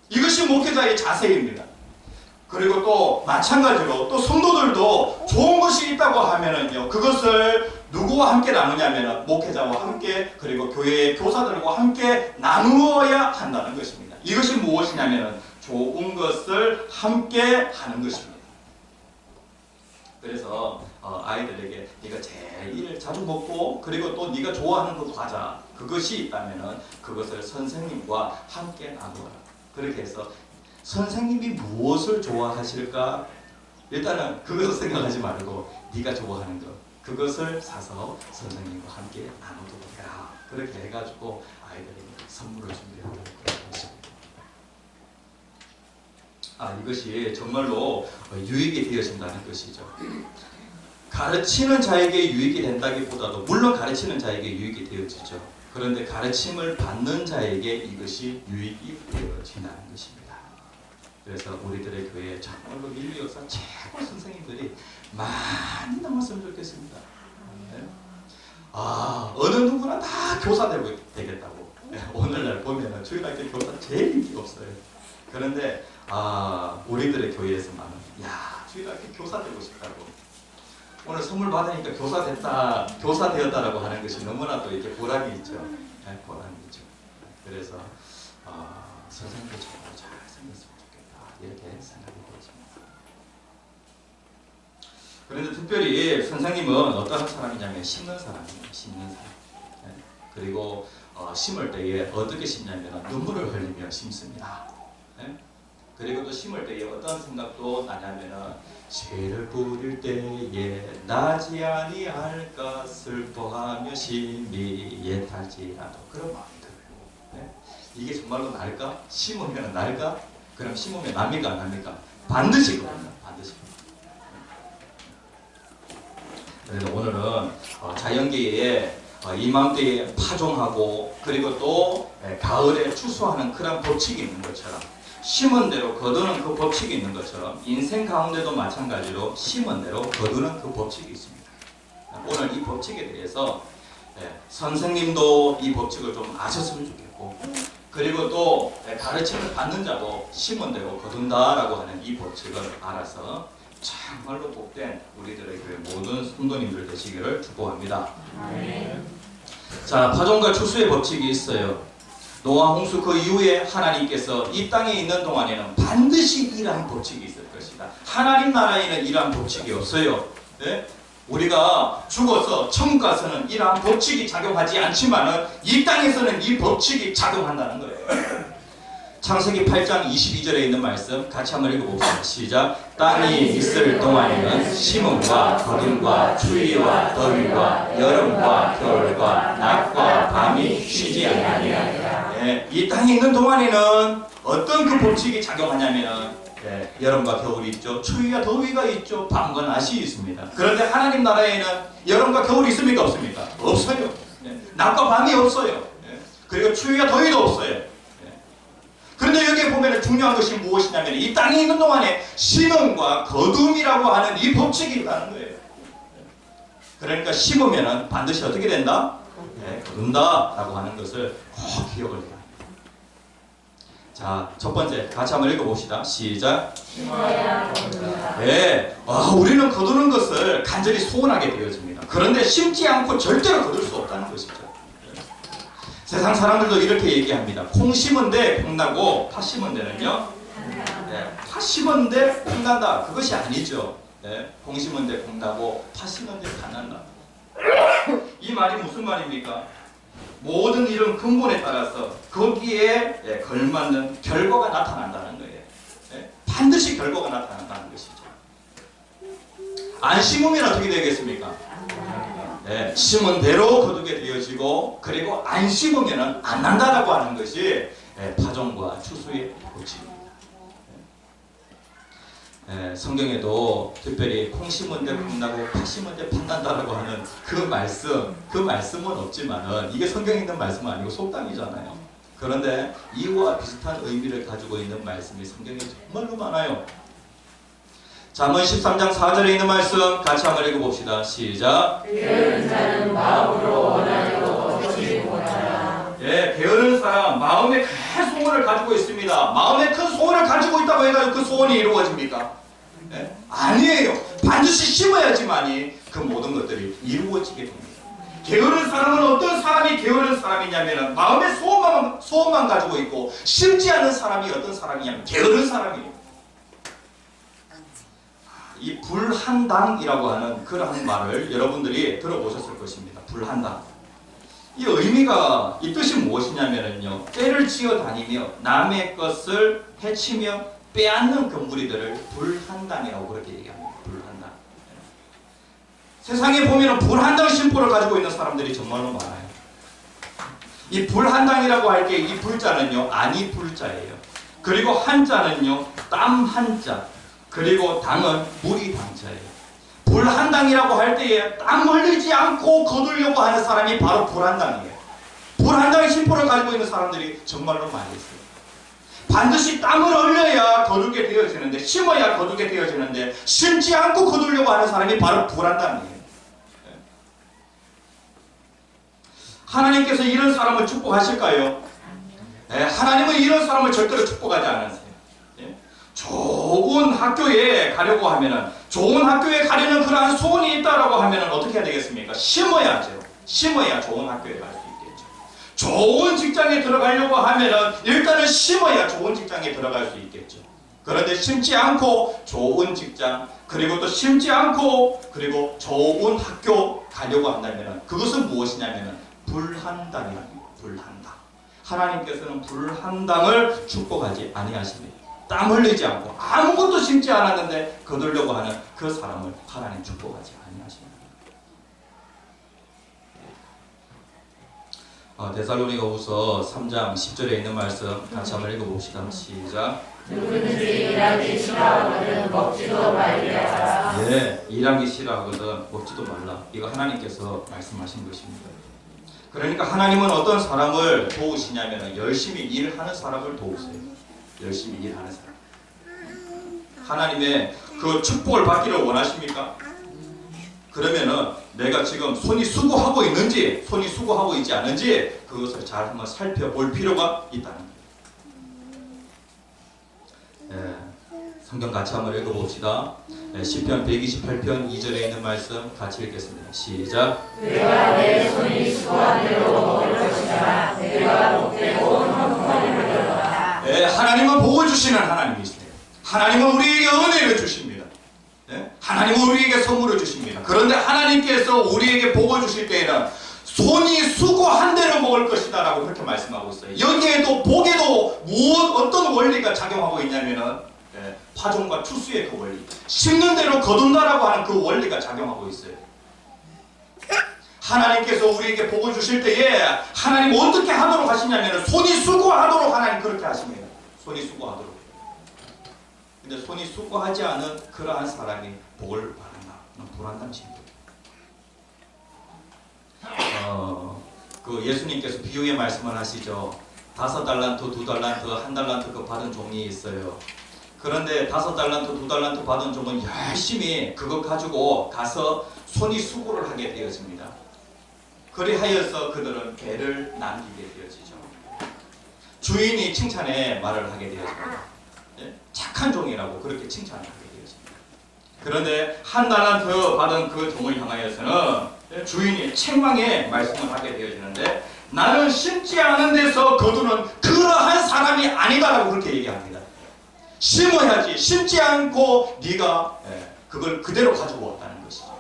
이것이 목회자의 자세입니다. 그리고 또 마찬가지로 또 성도들도 좋은 것이 있다고 하면은요, 그것을 누구와 함께 나누냐면은 목회자와 함께, 그리고 교회의 교사들과 함께 나누어야 한다는 것입니다. 이것이 무엇이냐면은 좋은 것을 함께 하는 것입니다. 그래서 아이들에게 네가 제일 자주 먹고 그리고 또 네가 좋아하는 그 과자, 그것이 있다면은 그것을 선생님과 함께 나누어라. 그렇게 해서 선생님이 무엇을 좋아하실까? 일단은 그것을 생각하지 말고 네가 좋아하는 것, 그것을 사서 선생님과 함께 나누도록 해라. 그렇게 해가지고 아이들에게 선물을 준비하도록 하겠습니다. 이것이 정말로 유익이 되어진다는 것이죠. 가르치는 자에게 유익이 된다기보다도 물론 가르치는 자에게 유익이 되어지죠. 그런데 가르침을 받는 자에게 이것이 유익이 되어진다는 것입니다. 그래서 우리들의 교회에 정말로 인류 역사 최고 선생님들이 많이 나왔으면 좋겠습니다. 네? 어느 누구나 다 교사 되겠다고. 오늘날 보면은 주일학교 교사 제일 인기가 없어요. 그런데 우리들의 교회에서만은 주일학교 교사 되고 싶다고. 오늘 선물 받으니까 교사 되었다라고 하는 것이 너무나도 이렇게 보람이 있죠. 네, 보람이 있죠. 그래서 선생님도 정말 잘 생겼으면 좋겠다, 이렇게 생각이 되었습니다. 그런데 특별히 선생님은 어떤 사람이냐면 심는 사람이에요. 심는 사람. 네? 그리고 심을 때에 어떻게 심냐면 눈물을 흘리며 심습니다. 네? 그리고 또 심을 때에 어떤 생각도 나냐면은 씨를 뿌릴 때에 나지 아니할까 슬퍼하며 심히 애탈지라도 그런 마음이 들어요. 네? 이게 정말로 날까? 심으면 날까? 그럼 심으면 납니까 안 납니까? 반드시 그럽니다. 반드시. 그래서 오늘은 자연계에 이맘때에 파종하고 그리고 또 가을에 추수하는 그런 법칙이 있는 것처럼 심은 대로 거두는 그 법칙이 있는 것처럼 인생 가운데도 마찬가지로 심은 대로 거두는 그 법칙이 있습니다. 오늘 이 법칙에 대해서 선생님도 이 법칙을 좀 아셨으면 좋겠고 그리고 또 가르침을 받는 자도 심은 대로 거둔다라고 하는 이 법칙을 알아서 정말로 복된 우리들의 교회 모든 성도님들 되시기를 축복합니다. 자, 파종과 추수의 법칙이 있어요. 노아 홍수 그 이후에 하나님께서 이 땅에 있는 동안에는 반드시 이러한 법칙이 있을 것이다. 하나님 나라에는 이러한 법칙이 없어요. 네? 우리가 죽어서 천국 가서는 이러한 법칙이 작용하지 않지만은 이 땅에서는 이 법칙이 작용한다는 거예요. 창세기 8장 22절에 있는 말씀 같이 한번 읽어봅시다. 시작. 땅이 있을 동안에는 심음과 거둠과 추위와 더위와 여름과 겨울과 낮과 밤이 쉬지 아니하니라. 이 땅에 있는 동안에는 어떤 그 법칙이 작용하냐면은 여름과 겨울이 있죠. 추위와 더위가 있죠. 밤과 낮이 있습니다. 그런데 하나님 나라에는 여름과 겨울이 있습니까? 없습니까? 없어요. 낮과 밤이 없어요. 그리고 추위와 더위도 없어요. 그런데 여기에 보면 중요한 것이 무엇이냐면 이 땅에 있는 동안에 심음과 거둠이라고 하는 이 법칙이 있다는 거예요. 그러니까 심으면 반드시 어떻게 된다? 거둔다라고 하는 것을 꼭 기억을 해야 합니다. 자, 첫 번째 같이 한번 읽어봅시다. 시작. 우리는 거두는 것을 간절히 소원하게 되어집니다. 그런데 심지 않고 절대로 거둘 수 없다는 것이죠. 세상 사람들도 이렇게 얘기합니다. 콩 심은 데 콩 나고 팥 심은 데는요. 팥 심은 데 콩 난다. 그것이 아니죠. 콩 심은 데 콩 나고 팥 심은 데 팥 난다. 이 말이 무슨 말입니까? 모든 이런 근본에 따라서 거기에 걸맞는 결과가 나타난다는 거예요. 반드시 결과가 나타난다는 것이죠. 안 심으면 어떻게 되겠습니까? 심은 대로 거두게 되어지고 그리고 안 심으면 안 난다라고 하는 것이 파종과 추수의 법칙입니다. 성경에도 특별히 콩 심은 데 콩 나고 팥 심은 데 팥 난다라고 하는 그 말씀은 없지만은 이게 성경에 있는 말씀은 아니고 속담이잖아요. 그런데 이와 비슷한 의미를 가지고 있는 말씀이 성경에 정말로 많아요. 잠언 13장 4절에 있는 말씀 같이 한번 읽어봅시다. 시작. 게으른 자는 마음으로 원하여도 얻지 못하라. 게으른 사람 마음에 큰 소원을 가지고 있습니다. 마음에 큰 소원을 가지고 있다고 해가지고 그 소원이 이루어집니까? 아니에요. 반드시 심어야지만이 그 모든 것들이 이루어지게 됩니다. 게으른 사람은 어떤 사람이 게으른 사람이냐면 마음에 소원만 가지고 있고 심지 않는 사람이 어떤 사람이냐면 게으른 사람이에요. 이 불한당이라고 하는 그러한 말을 여러분들이 들어보셨을 것입니다. 불한당. 이 의미가, 이 뜻이 무엇이냐면요. 때를 지어 다니며 남의 것을 해치며 빼앗는 그 무리들을 불한당이라고 그렇게 얘기합니다. 불한당. 세상에 보면 불한당 심보를 가지고 있는 사람들이 정말로 많아요. 이 불한당이라고 할 때 이 불자는요. 아니 불자예요. 그리고 한자는요. 땀 한자. 그리고 당은 물이 당자예요. 불한당이라고 할 때에 땀 흘리지 않고 거두려고 하는 사람이 바로 불한당이에요. 불한당의 심보를 가지고 있는 사람들이 정말로 많이 있어요. 반드시 땀을 흘려야 거두게 되어지는데 심어야 거두게 되어지는데 심지 않고 거두려고 하는 사람이 바로 불한당이에요. 하나님께서 이런 사람을 축복하실까요? 하나님은 이런 사람을 절대로 축복하지 않으세요. 좋은 학교에 가려고 하면은 좋은 학교에 가려는 그러한 소원이 있다라고 하면은 어떻게 해야 되겠습니까? 심어야죠. 심어야 좋은 학교에 갈 수 있겠죠. 좋은 직장에 들어가려고 하면은 일단은 심어야 좋은 직장에 들어갈 수 있겠죠. 그런데 심지 않고 좋은 직장 그리고 또 심지 않고 그리고 좋은 학교 가려고 한다면은 그것은 무엇이냐면은 불한당이랍니다. 불한당. 하나님께서는 불한당을 축복하지 아니하십니다. 땀 흘리지 않고 아무것도 심지 않았는데 거두려고 하는 그 사람을 하나님 축복하지 아니하십니다. 데살로니가후서 3장 10절에 있는 말씀 같이 한번 읽어봅시다. 시작. 누구든지 일하기 싫어하거든 먹지도 말리라. 예, 일하기 싫어하거든 먹지도 말라. 이거 하나님께서 말씀하신 것입니다. 그러니까 하나님은 어떤 사람을 도우시냐면 열심히 일하는 사람을 도우세요. 열심히 일하는 사람. 하나님의 그 축복을 받기를 원하십니까? 그러면은 내가 지금 손이 수고하고 있는지 손이 수고하고 있지 않은지 그것을 잘 한번 살펴볼 필요가 있다는 거예요. 예, 성경 같이 한번 읽어봅시다. 시편 128편 2절에 있는 말씀 같이 읽겠습니다. 시작. 내가 내 손이 수고한 대로 먹을 것이다. 내가 복되고 형통하게 되리로다. 예, 하나님은 복을 주시는 하나님이세요. 하나님은 우리에게 은혜를 주십니다. 예? 하나님은 우리에게 선물을 주십니다. 그런데 하나님께서 우리에게 복을 주실 때에는 손이 수고한 대로 먹을 것이다 라고 그렇게 말씀하고 있어요. 여기에도 복에도 어떤 원리가 작용하고 있냐면은 파종과 추수의 그 원리, 심는 대로 거둔다라고 하는 그 원리가 작용하고 있어요. 하나님께서 우리에게 복을 주실 때에 하나님 어떻게 하도록 하시냐면 손이 수고하도록 하나님 그렇게 하십니다. 손이 수고하도록. 근데 손이 수고하지 않은 그러한 사람이 복을 받는다. 불안감입니다. 그 예수님께서 비유의 말씀을 하시죠. 5달란트, 2달란트, 1달란트 그 받은 종이 있어요. 그런데 5달란트, 2달란트 받은 종은 열심히 그거 가지고 가서 손이 수고를 하게 되어집니다. 그리하여서 그들은 배를 남기게 되어지죠. 주인이 칭찬의 말을 하게 되어집니다. 착한 종이라고 그렇게 칭찬을 하게 되어집니다. 그런데 1달란트 받은 그 종을 향하여서는 주인이 책망의 말씀을 하게 되어지는데 나는 심지 않은 데서 거두는 그러한 사람이 아니다라고 그렇게 얘기합니다. 심어야지 심지 않고 네가 그걸 그대로 가지고 왔다는 것이죠.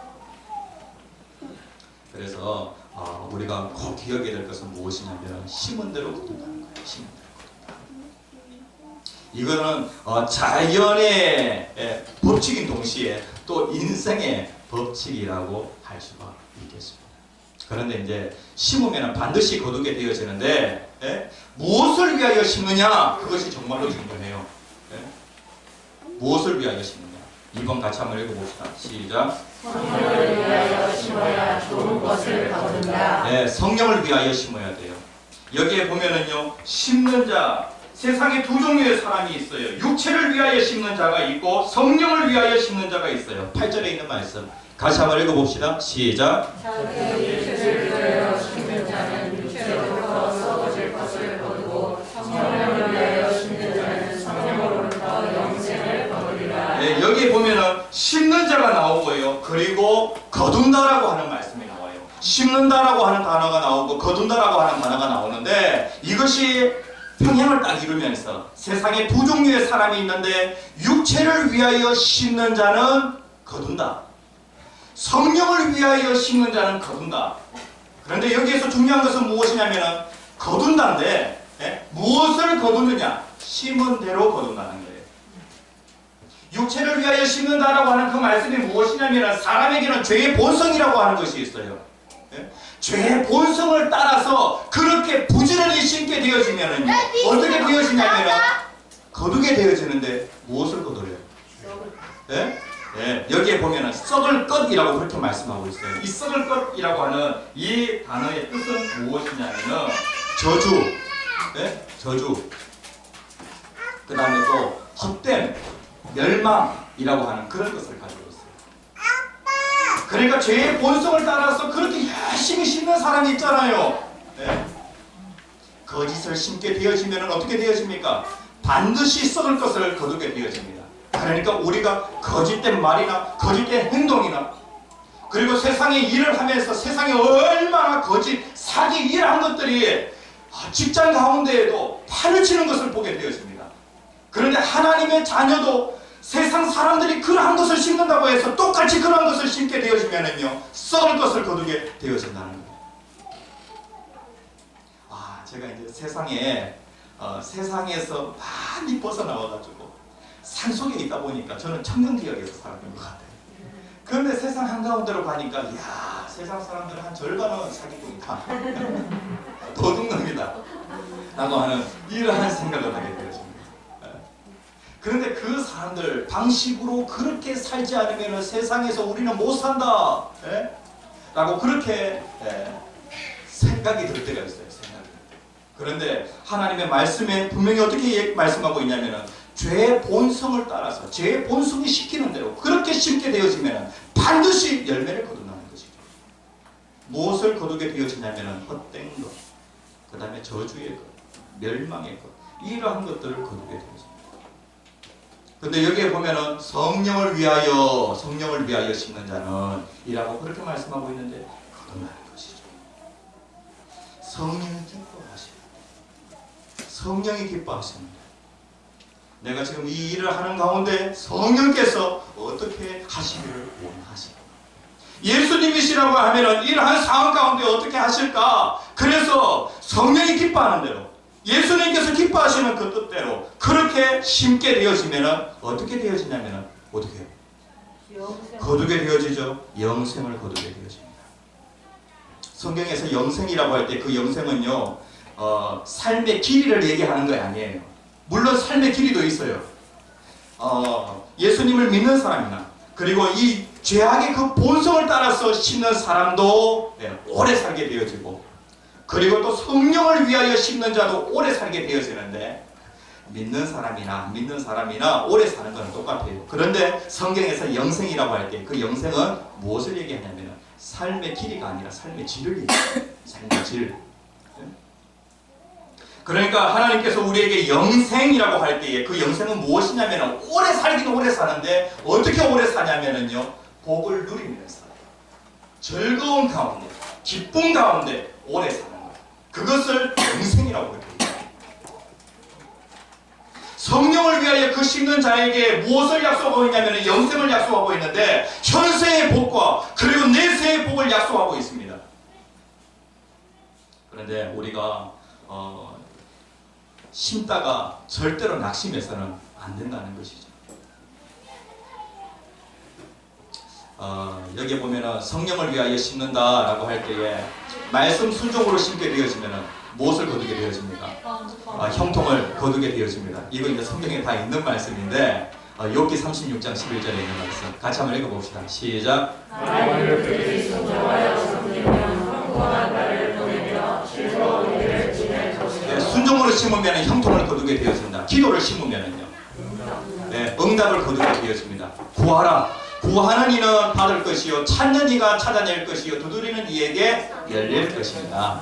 그래서 우리가 꼭 기억해야 될 것은 무엇이냐면 심은 대로 거둔다는 거예요. 심은 대로 거둔다. 이거는 자연의 법칙인 동시에 또 인생의 법칙이라고 할 수가 있겠습니다. 그런데 이제 심으면 반드시 거두게 되어지는데 무엇을 위하여 심느냐 그것이 정말로 중요해요. 무엇을 위하여 심느냐 2번 같이 한번 읽어봅시다. 시작. 성령을 위하여 심어야 좋은 것을 거둔다. 네, 성령을 위하여 심어야 돼요. 여기에 보면은요 심는 자 세상에 두 종류의 사람이 있어요. 육체를 위하여 심는 자가 있고 성령을 위하여 심는 자가 있어요. 8절에 있는 말씀 같이 한번 읽어봅시다. 시작. 자기 육체를 위하여 심는 자는 육체로부터 썩어질 것을 거두고 성령을 위하여 심는 자는 성령으로부터 영생을 거두리라. 네, 여기 보면은 심는 자가 나오고요. 그리고 거둔다라고 하는 말씀이 나와요. 심는다라고 하는 단어가 나오고 거둔다라고 하는 단어가 나오는데 이것이 평행을 딱 이루면서 세상에 두 종류의 사람이 있는데 육체를 위하여 심는 자는 거둔다. 성령을 위하여 심는 자는 거둔다. 그런데 여기에서 중요한 것은 무엇이냐면 거둔다인데 무엇을 거두느냐? 심은 대로 거둔다는 거예요. 육체를 위하여 심는다라고 하는 그 말씀이 무엇이냐면 사람에게는 죄의 본성이라고 하는 것이 있어요. 죄의 본성을 따라서 그렇게 부지런히 심게 되어지면 어떻게 되어지냐면 거두게 되어지는데 무엇을 거두려요? 여기에 보면은 썩을 것이라고 그렇게 말씀하고 있어요. 이 썩을 것이라고 하는 이 단어의 뜻은 무엇이냐면은 저주, 저주. 그 다음에 또 헛됨, 멸망이라고 하는 그런 것을 가지고 있어요. 그러니까 죄의 본성을 따라서 그렇게 열심히 심는 사람이 있잖아요. 거짓을 심게 되어지면 어떻게 되어집니까? 반드시 썩을 것을 거두게 되어집니다. 그러니까 우리가 거짓된 말이나 거짓된 행동이나 그리고 세상에 일을 하면서 세상에 얼마나 거짓, 사기, 일한 것들이 직장 가운데에도 판을 치는 것을 보게 되어집니다. 그런데 하나님의 자녀도 세상 사람들이 그러한 것을 심는다고 해서 똑같이 그러한 것을 심게 되어지면은요 썩을 것을 거두게 되어진다는 거예요. 제가 이제 세상에서 많이 벗어나와가지고 산속에 있다 보니까 저는 청정지역에서 살았던 것 같아요. 그런데 세상 한가운데로 가니까 야, 세상 사람들 한 절반은 사기꾼이다. 도둑놈이다. 라고 하는 이러한 생각을 하게 되었습니다. 그런데 그 사람들 방식으로 그렇게 살지 않으면 세상에서 우리는 못 산다. 라고 그렇게 생각이 들 때가 있어요. 그런데 하나님의 말씀에 분명히 어떻게 말씀하고 있냐면은 죄의 본성을 따라서 죄의 본성이 시키는 대로 그렇게 심게 되어지면 반드시 열매를 거둔다는 것이죠. 무엇을 거두게 되어지냐면 헛된 것, 그 다음에 저주의 것, 멸망의 것, 이러한 것들을 거두게 되어집니다. 근데 여기에 보면은 성령을 위하여 심는 자는 이라고 그렇게 말씀하고 있는데 거둔다는 것이죠. 성령이 기뻐하십니다. 성령이 기뻐하십니다. 내가 지금 이 일을 하는 가운데 성령께서 어떻게 하시기를 원하십니까? 예수님이시라고 하면은 이러한 상황 가운데 어떻게 하실까? 그래서 성령이 기뻐하는 대로 예수님께서 기뻐하시는 그 뜻대로 그렇게 심게 되어지면은 어떻게 되어지냐면은 어떻게 해요? 거두게 되어지죠. 영생을 거두게 되어집니다. 성경에서 영생이라고 할 때 그 영생은요, 삶의 길이를 얘기하는 거 아니에요. 물론 삶의 길이도 있어요. 예수님을 믿는 사람이나 그리고 이 죄악의 그 본성을 따라서 심는 사람도 오래 살게 되어지고, 그리고 또 성령을 위하여 심는 자도 오래 살게 되어지는데, 믿는 사람이나 안 믿는 사람이나 오래 사는 건 똑같아요. 그런데 성경에서 영생이라고 할 때 그 영생은 무엇을 얘기하냐면 삶의 길이가 아니라 삶의 질을 얘기해요. 삶의 질. 그러니까 하나님께서 우리에게 영생이라고 할 때에 그 영생은 무엇이냐면 오래 살기는 오래 사는데 어떻게 오래 사냐면요, 복을 누리면서 즐거운 가운데 기쁨 가운데 오래 사는 거예요. 그것을 영생이라고 그래요. 성령을 위하여 그 심는 자에게 무엇을 약속하고 있냐면 영생을 약속하고 있는데, 현세의 복과 그리고 내세의 복을 약속하고 있습니다. 그런데 우리가 심다가 절대로 낙심해서는 안 된다는 것이죠. 여기에 보면은 성령을 위하여 심는다라고 할 때에 말씀 순종으로 심게 되어지면은 무엇을 거두게 되어집니까? 형통을 거두게 되어집니다. 이거 이제 성경에 다 있는 말씀인데, 욥기 36장 11절에 있는 말씀 같이 한번 읽어봅시다. 시작. 하나님을 그들이 순종하여 섬기면 형통한 날을 보내며 즐거운 일을 지낼 것이다. 순종으로 심으면 형통을 거두게 되어진다. 기도를 심으면은요, 응답을 거두게 되어집니다. 구하라. 구하는 이는 받을 것이요, 찾는 이가 찾아낼 것이요, 두드리는 이에게 열릴 것입니다.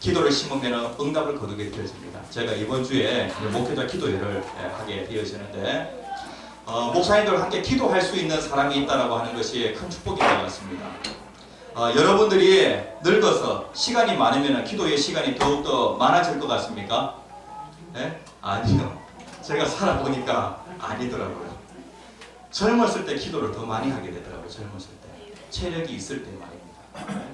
기도를 심으면 응답을 거두게 되어집니다. 제가 이번 주에 목회자 기도회를 하게 되어지는데, 목사님들과 함께 기도할 수 있는 사람이 있다고 하는 것이 큰 축복인 것 같습니다. 여러분들이 늙어서 시간이 많으면 기도의 시간이 더욱더 많아질 것 같습니까? 아니요. 제가 살아보니까 아니더라고요. 젊었을 때 기도를 더 많이 하게 되더라고요. 젊었을 때. 체력이 있을 때 말입니다.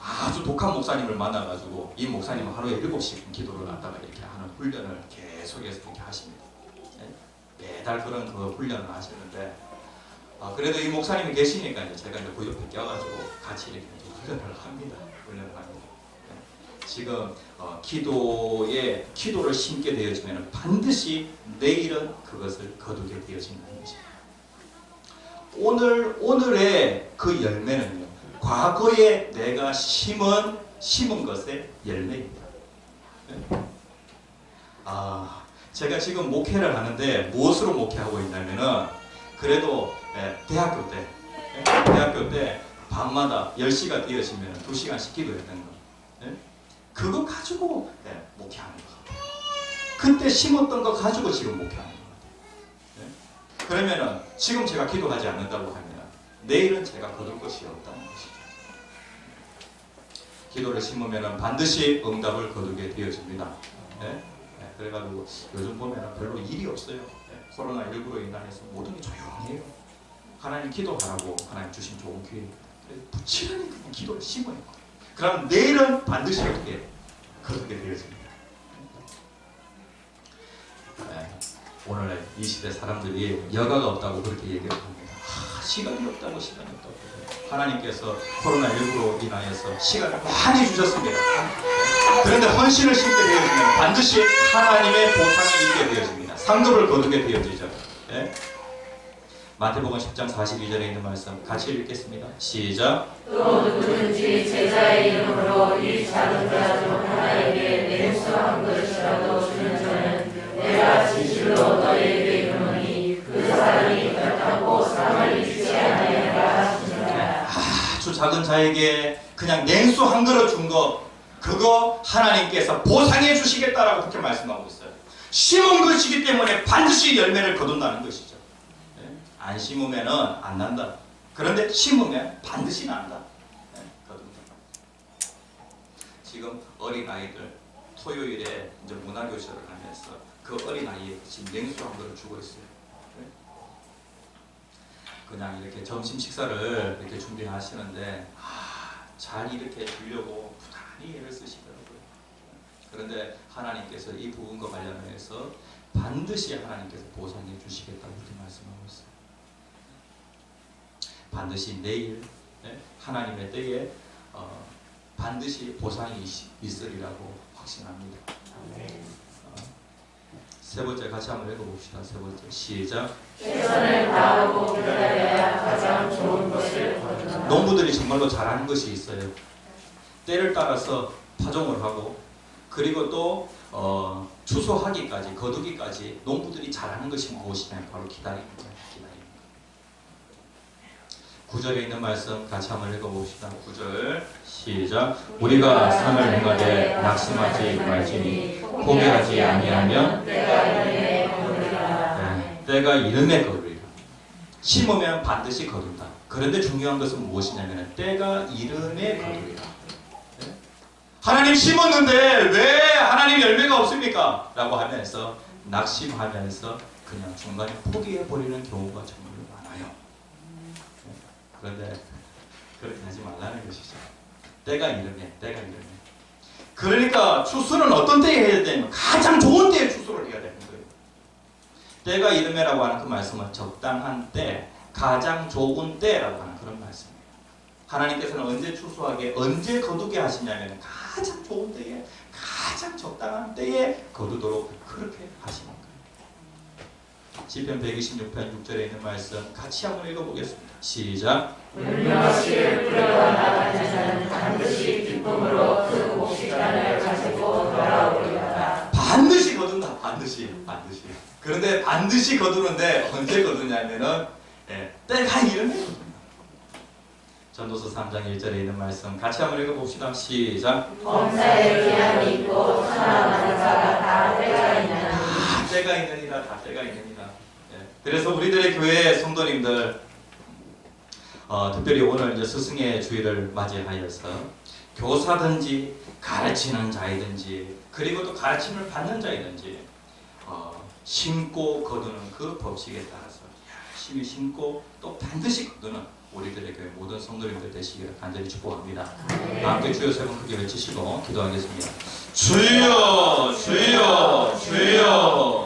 아주 독한 목사님을 만나가지고 이 목사님은 하루에 7시간 기도를 갖다가 이렇게 하는 훈련을 계속해서 이렇게 하십니다. 매달 그런 그 훈련을 하시는데, 그래도 이 목사님이 계시니까 이제 제가 이제 그 옆에 껴가지고 같이 이렇게 훈련을 합니다. 지금 기도를 심게 되어지면 반드시 내일은 그것을 거두게 되어진다는 것입니다. 오늘의 그 열매는요, 과거에 내가 심은 것의 열매입니다. 제가 지금 목회를 하는데 무엇으로 목회하고 있냐면은, 그래도 대학교 때 밤마다 10시가 되어지면 2시간씩 기도했던 거. 그거 가지고 목회하는 것 같아요. 그때 심었던 거 가지고 지금 목회하는 것 같아요. 그러면은 지금 제가 기도하지 않는다고 하면 내일은 제가 거둘 것이 없다는 것이죠. 기도를 심으면 반드시 응답을 거두게 되어집니다. 그래가지고 요즘 보면 별로 일이 없어요. 코로나19로 인해서 모든 게 조용해요. 하나님 기도하라고 하나님 주신 좋은 기회입니다. 부지런히 기도를 심어요. 그럼 내일은 반드시 어떻게 거두게 되어집니다. 오늘 이 시대 사람들이 여가가 없다고 그렇게 얘기를 합니다. 시간이 없다고 시간이 없다고. 하나님께서 코로나19로 인하여서 시간을 많이 주셨습니다. 그런데 헌신을 심게 되어지면 반드시 하나님의 보상이 있게 되어집니다. 상급을 거두게 되어지죠. 예? 마태복음 10장 42절에 있는 말씀 같이 읽겠습니다. 시작. 또 누구든지 제자의 이름으로 이 작은 자 중 하나에게 냉수 한 그릇이라도 주는 자는 내가 진실로 너희에게 이르노니 그 사람이 결단코 상을 잊지 아니하리라 하시니라. 아주 작은 자에게 그냥 냉수 한 그릇 준 거 그거 하나님께서 보상해 주시겠다라고 그렇게 말씀하고 있어요. 심은 것이기 때문에 반드시 열매를 거둔다는 것이죠. 안 심으면 안 난다. 그런데 심으면 반드시 난다. 거둔다. 지금 어린 아이들 토요일에 이제 문화교실을 하면서 그 어린 아이에 지금 냉수 한 그릇 주고 있어요. 그냥 이렇게 점심 식사를 이렇게 준비하시는데 잘 이렇게 주려고 부단히 애를 쓰시더라고요. 그런데 하나님께서 이 부분과 관련해서 반드시 하나님께서 보상해 주시겠다고 이렇게 말씀하고 있어요. 반드시 내일 하나님의 때에 반드시 보상이 있으리라고 확신합니다. 세 번째 같이 한번 읽어봅시다. 세 번째 시작. 최선을 다하고 기다려야 가장 좋은 것을 거두노라. 농부들이 정말로 잘하는 것이 있어요. 때를 따라서 파종을 하고 그리고 또 추수하기까지 거두기까지 농부들이 잘하는 것이 무엇이냐 바로 기다리는 거예요. 기다리는 거예요. 9절에 있는 말씀 같이 한번 읽어봅시다. 9절 시작. 우리가 산을 행하되 낙심하지 말지니 포기하지 아니하면 때가 이르매 거두리라. 때가 이름에 거두리라. 심으면 반드시 거둔다. 그런데 중요한 것은 무엇이냐면 때가 이름에 거두리라. 하나님 심었는데 왜 하나님 열매가 없습니까? 라고 하면서 낙심하면서 그냥 중간에 포기해버리는 경우가 정말 많아요. 그런데 그렇게 하지 말라는 것이죠. 때가 이름에, 때가 이름에. 그러니까 추수는 어떤 때에 해야 되냐면 가장 좋은 때에 추수를 해야 되는 거예요. 때가 이름에라고 하는 그 말씀은 적당한 때, 가장 좋은 때라고 하는 그런 말씀이에요. 하나님께서는 언제 추수하게, 언제 거두게 하시냐면 가장 좋은 때에, 가장 적당한 때에 거두도록 그렇게 하시는 거예요. 시편 126편 6절에 있는 말씀 같이 한번 읽어보겠습니다. 시작. 울며 씨를 뿌려와 나가는 자는 반드시 기쁨으로 그 곡식단을 가지고 돌아오리라. 반드시 거둔다. 반드시. 그런데 반드시 거두는데 언제 거두냐면은 때가 이름에 거둔다. 전도서 3장 1절에 있는 말씀 같이 한번 읽어봅시다. 시작. 범사에 기한이 있고 천하만사가 다 때가 있느니라. 다 때가 있느니라. 다 때가 있느니라. 그래서 우리들의 교회 성도님들 특별히 오늘 이제 스승의 주일을 맞이하여서 교사든지 가르치는 자이든지 그리고 또 가르침을 받는 자이든지 심고 거두는 그 법칙에 따라서 열심히 심고 또 반드시 거두는 우리들의 교회 모든 성도님들 되시기를 간절히 축복합니다. 함께 주여 세 번 크게 외치시고 기도하겠습니다. 주여 주여 주여